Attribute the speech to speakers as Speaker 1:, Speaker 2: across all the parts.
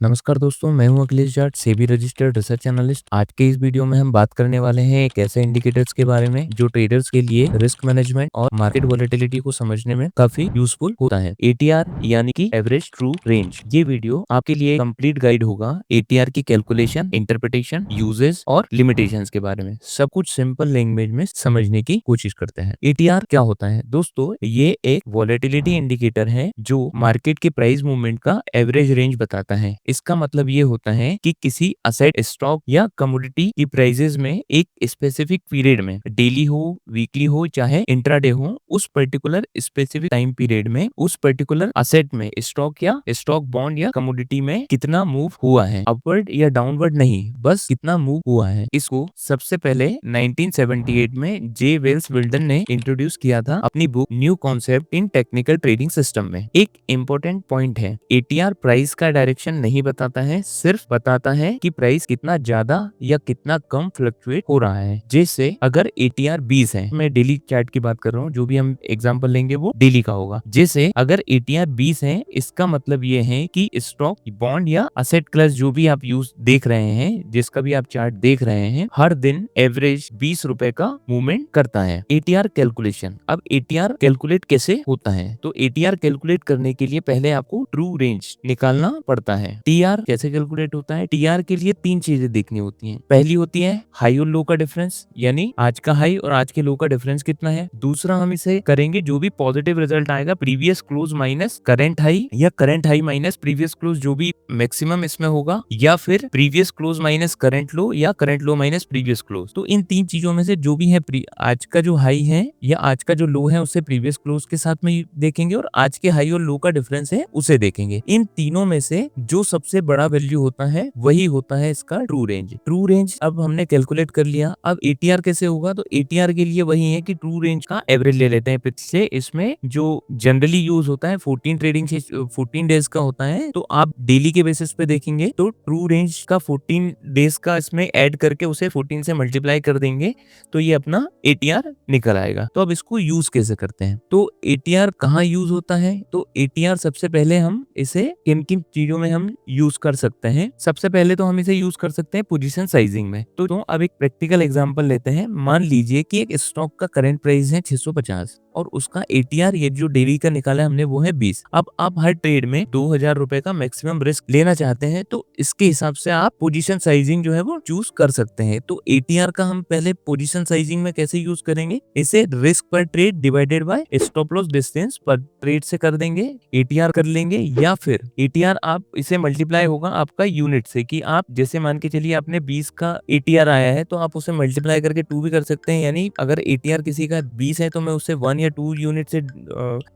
Speaker 1: नमस्कार दोस्तों, मैं हूं Akhilesh Jat, SEBI registered research analyst. आज के इस वीडियो में हम बात करने वाले हैं एक ऐसे इंडिकेटर्स के बारे में जो ट्रेडर्स के लिए रिस्क मैनेजमेंट और मार्केट वोलेटिलिटी को समझने में काफी यूजफुल होता है। एटीआर यानी कि एवरेज ट्रू रेंज। ये वीडियो आपके लिए कंप्लीट गाइड होगा एटीआर की कैलकुलेशन, इंटरप्रिटेशन, यूजेस और लिमिटेशंस के बारे में। सब कुछ सिंपल लैंग्वेज में समझने की कोशिश करते हैं। एटीआर क्या होता है दोस्तों? ये एक वोलेटिलिटी इंडिकेटर है जो मार्केट के प्राइस मूवमेंट का एवरेज रेंज बताता है। इसका मतलब ये होता है कि किसी असेट, स्टॉक या कमोडिटी की प्राइसेस में एक स्पेसिफिक पीरियड में, डेली हो, वीकली हो, चाहे इंट्राडे हो, उस पर्टिकुलर स्पेसिफिक टाइम पीरियड में उस पर्टिकुलर असेट में, स्टॉक या स्टॉक, बॉन्ड या कमोडिटी में कितना मूव हुआ है, अपवर्ड या डाउनवर्ड नहीं, बस कितना मूव हुआ है। इसको सबसे पहले 1978 में जे वेल्स विल्डन ने इंट्रोड्यूस किया था अपनी book new concept in technical trading system में। एक इम्पोर्टेंट पॉइंट है, एटीआर प्राइस का डायरेक्शन नहीं बताता है, सिर्फ बताता है कि प्राइस कितना ज्यादा या कितना कम फ्लक्चुएट हो रहा है। जैसे अगर एटीआर 20 है, मैं डेली चार्ट की बात कर रहा हूँ, जो भी हम एग्जांपल लेंगे वो डेली का होगा। जैसे अगर एटीआर 20 है, इसका मतलब ये है कि स्टॉक, बॉन्ड या असेट क्लास जो भी आप यूज देख रहे हैं, जिसका भी आप चार्ट देख रहे हैं, हर दिन एवरेज 20 रुपए का मूवमेंट करता है। ATR calculation. अब एटीआर कैलकुलेट कैसे होता है? तो एटीआर कैलकुलेट करने के लिए पहले आपको ट्रू रेंज निकालना पड़ता है। टीआर कैसे कैलकुलेट होता है? टीआर के लिए तीन चीजें देखनी होती हैं। पहली होती है हाई और लो का डिफरेंस, यानी आज का हाई और आज के लो का डिफरेंस कितना है। दूसरा हम इसे करेंगे जो भी पॉजिटिव रिजल्ट आएगा, previous close minus current high, या current high minus previous close, जो भी मैक्सिमम इसमें होगा, या फिर previous close minus current low, या current low minus previous close. तो इन तीन चीजों में से जो भी है, आज का जो हाई है या आज का जो लो है, उससे प्रीवियस क्लोज के साथ में देखेंगे, और आज के हाई और लो का डिफरेंस है उसे देखेंगे। इन तीनों में से जो सबसे बड़ा वैल्यू होता है वही होता है इसका ट्रू रेंज। ट्रू रेंज अब हमने कैलकुलेट कर लिया। अब एटीआर कैसे होगा? तो एटीआर के लिए वही है कि ट्रू रेंज का एवरेज ले लेते हैं पिछले। इसमें जो जनरली यूज होता है 14 डेज का होता है, तो आप डेली के बेसिस पे देखेंगे तो ट्रू रेंज का 14 डेज का इसमें ऐड करके उसे 14 से मल्टीप्लाई कर देंगे तो ये अपना एटीआर निकल आएगा। तो अब इसको यूज कैसे करते हैं? तो एटीआर कहाँ यूज होता है? तो एटीआर सबसे पहले हम इसे किन किन चीजों में हम यूज कर सकते हैं? सबसे पहले तो हम इसे यूज कर सकते हैं पोजीशन साइजिंग में। तो अब एक प्रैक्टिकल एग्जांपल लेते हैं। मान लीजिए कि एक स्टॉक का करंट प्राइस है 650 और उसका एटीआर, ये जो डेली का निकाला हमने, वो है 20। अब आप हर ट्रेड में 2000 रुपए का मैक्सिमम रिस्क लेना चाहते हैं, तो इसके हिसाब से आप पोजीशन साइजिंग जो है वो चूज कर सकते हैं। तो एटीआर का हम पहले पोजीशन साइजिंग में कैसे यूज करेंगे? इसे रिस्क पर trade divided by stop loss distance पर ट्रेड से कर देंगे, एटीआर कर लेंगे, या फिर एटीआर आप इसे मल्टीप्लाई होगा आपका यूनिट से, कि आप जैसे मान के चलिए आपने 20 का एटीआर आया है तो आप उसे मल्टीप्लाई करके 2 भी कर सकते हैं। यानी अगर एटीआर किसी का 20 है तो मैं उसे 1 या 2 यूनिट से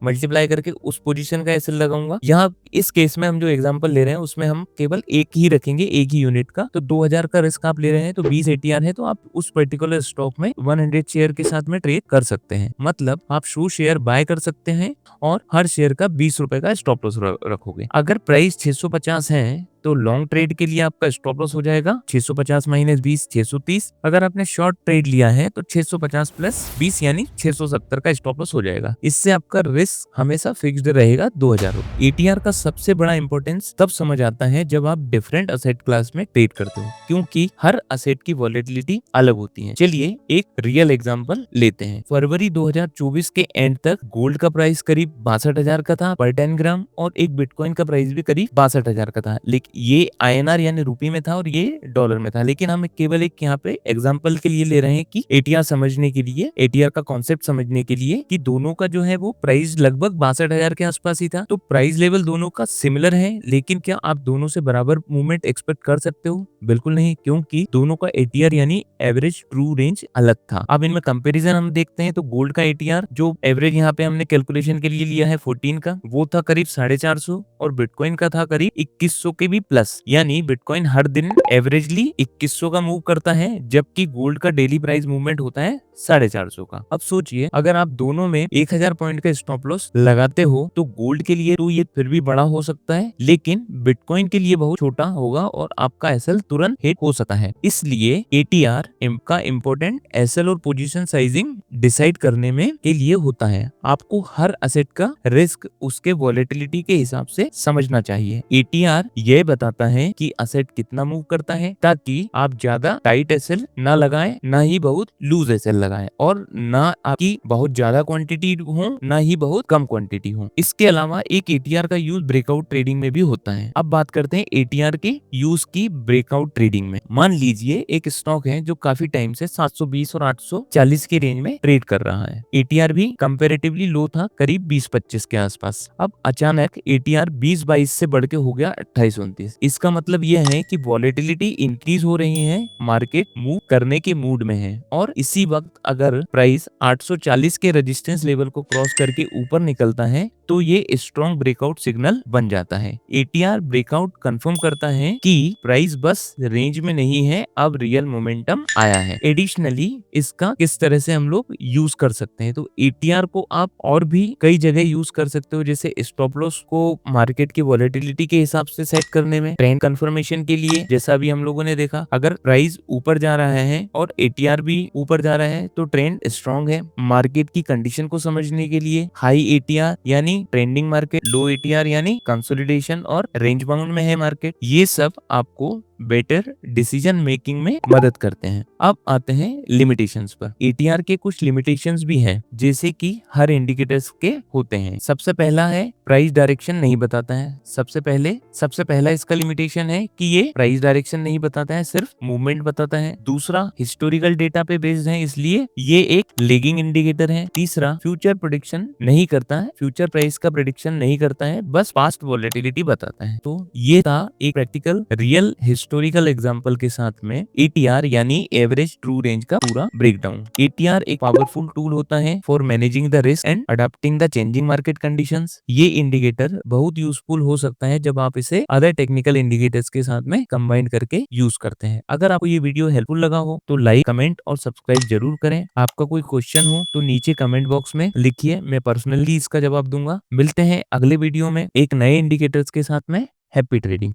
Speaker 1: मल्टीप्लाई करके उस पोजीशन का एसएल लगाऊंगा। यहाँ इस केस में हम जो एग्जांपल ले रहे हैं उसमें हम केवल एक ही रखेंगे, एक ही यूनिट का। तो 2000 का रिस्क आप ले रहे हैं तो 20 एटीआर है, तो आप उस पर्टिकुलर स्टॉक में 100 शेयर के साथ में ट्रेड कर सकते हैं। मतलब आप 100 शेयर बाय कर सकते हैं और हर शेयर का 20 रुपए का स्टॉप लॉस रखोगे। अगर प्राइस 650 है तो लॉन्ग ट्रेड के लिए आपका स्टॉप लॉस हो जाएगा 650 माइनस 20, 630। अगर आपने शॉर्ट ट्रेड लिया है तो 650 प्लस 20 यानी 670 का स्टॉप लॉस हो जाएगा। इससे आपका रिस्क हमेशा फिक्स्ड रहेगा 2000 रुपए। एटीआर का सबसे बड़ा इंपॉर्टेंस तब समझ आता है जब आप डिफरेंट असेट क्लास में ट्रेड करते हो, क्योंकि हर असेट की वॉलेटिलिटी अलग होती है। चलिए एक रियल एग्जांपल लेते हैं। फरवरी 2024 के एंड तक गोल्ड का प्राइस करीब 62,000 का था पर 10 ग्राम, और एक बिटकॉइन का प्राइस भी करीब 62,000 का था। लेकिन ये आईएनआर यानी रुपए में था और ये डॉलर में था। लेकिन हम केवल एक यहाँ पे एग्जांपल के लिए ले रहे हैं कि एटीआर समझने के लिए, एटीआर का कॉन्सेप्ट समझने के लिए, कि दोनों का जो है वो प्राइस लगभग 62,000 के आसपास ही था। तो प्राइस लेवल दोनों का सिमिलर है, लेकिन क्या आप दोनों से बराबर मूवमेंट एक्सपेक्ट कर सकते हो? बिल्कुल नहीं, क्योंकि दोनों का एटीआर यानी एवरेज ट्रू रेंज अलग था। अब इनमें कंपैरिजन हम देखते हैं तो गोल्ड का एटीआर जो एवरेज यहाँ पे हमने कैलकुलेशन के लिए लिया है 14 का, वो था करीब 450, और बिटकॉइन का था करीब 2100 के भी प्लस। यानी बिटकॉइन हर दिन एवरेजली 2100 का मूव करता है, जबकि गोल्ड का डेली प्राइस मूवमेंट होता है 450 का। अब सोचिए अगर आप दोनों में 1000 पॉइंट का स्टॉप लॉस लगाते हो तो गोल्ड के लिए तो ये फिर भी बड़ा हो सकता है, लेकिन बिटकॉइन के लिए बहुत छोटा होगा और आपका एसएल तुरंत हिट हो सकता है। इसलिए एटीआर का इंपॉर्टेंट एसएल और पोजीशन साइजिंग डिसाइड करने में के लिए होता है। आपको हर असेट का रिस्क उसके वॉलेटिलिटी के हिसाब से समझना चाहिए। एटीआर ये बताता है कि असेट कितना मूव करता है, ताकि आप ज्यादा टाइट एसएल ना लगाएं, ना ही बहुत लूज एसएल लगाएं, और ना आपकी बहुत ज्यादा क्वांटिटी हो, ना ही बहुत कम क्वांटिटी हो। इसके अलावा एक एटीआर का यूज ब्रेकआउट ट्रेडिंग में भी होता है। अब बात करते हैं एटीआर के यूज की ब्रेकआउट ट्रेडिंग में। मान लीजिए एक स्टॉक है जो काफी टाइम से 720 और 840 के रेंज में ट्रेड कर रहा है। एटीआर भी कंपैरेटिवली लो था, करीब 20-25 के आसपास। अब अचानक एटीआर 20-22 से बढ़ के हो गया 28-29। इसका मतलब यह है कि वॉलेटिलिटी इंक्रीज हो रही है, मार्केट मूव करने के मूड में है, और इसी वक्त अगर प्राइस 840 के रेजिस्टेंस लेवल को क्रॉस करके ऊपर निकलता है तो ये स्ट्रॉन्ग ब्रेकआउट सिग्नल बन जाता है। एटीआर ब्रेकआउट कंफर्म करता है कि प्राइस बस रेंज में नहीं है, अब रियल मोमेंटम आया है। एडिशनली इसका किस तरह से हम लोग यूज कर सकते हैं, तो एटीआर को आप और भी कई जगह यूज कर सकते हो, जैसे स्टॉप लॉस को मार्केट की वॉलेटिलिटी के हिसाब से सेट करने में, ट्रेंड कंफर्मेशन के लिए, जैसा अभी हम लोगों ने देखा अगर प्राइस ऊपर जा रहा है और एटीआर भी ऊपर जा रहा है तो ट्रेंड स्ट्रॉन्ग है। मार्केट की कंडीशन को समझने के लिए हाई एटीआर यानी ट्रेंडिंग मार्केट, लो एटीआर यानी कंसोलिडेशन और रेंज बाउंड में है मार्केट, ये सब आपको बेटर डिसीजन मेकिंग में मदद करते हैं। अब आते हैं लिमिटेशंस पर। एटीआर के कुछ लिमिटेशंस भी हैं, जैसे कि हर इंडिकेटर्स के होते हैं। सबसे पहला है प्राइस डायरेक्शन नहीं बताता है। सबसे पहला इसका लिमिटेशन है कि ये प्राइस डायरेक्शन नहीं बताता है, सिर्फ मूवमेंट बताता है। दूसरा, हिस्टोरिकल डेटा पे बेस्ड है, इसलिए ये एक लेगिंग इंडिकेटर है। तीसरा, फ्यूचर प्रेडिक्शन नहीं करता है, फ्यूचर प्राइस का प्रेडिक्शन नहीं करता है, बस पास्ट वॉलेटिलिटी बताता है। तो ये था एक प्रैक्टिकल रियल हिस्टोरिकल एग्जांपल के साथ में एटीआर यानी एवरेज ट्रू रेंज का पूरा ब्रेकडाउन। एटीआर एक पावरफुल टूल होता है for managing the risk and adopting the changing market conditions. ये इंडिकेटर बहुत यूजफुल हो सकता है जब आप इसे अदर टेक्निकल इंडिकेटर्स के साथ में कंबाइन करके यूज करते हैं। अगर आपको ये वीडियो हेल्पफुल लगा हो तो लाइक, कमेंट और सब्सक्राइब जरूर करें। आपका कोई क्वेश्चन हो तो नीचे कमेंट बॉक्स में लिखिए, मैं पर्सनली इसका जवाब दूंगा। मिलते हैं अगले वीडियो में एक नए इंडिकेटर्स के साथ में। Happy trading.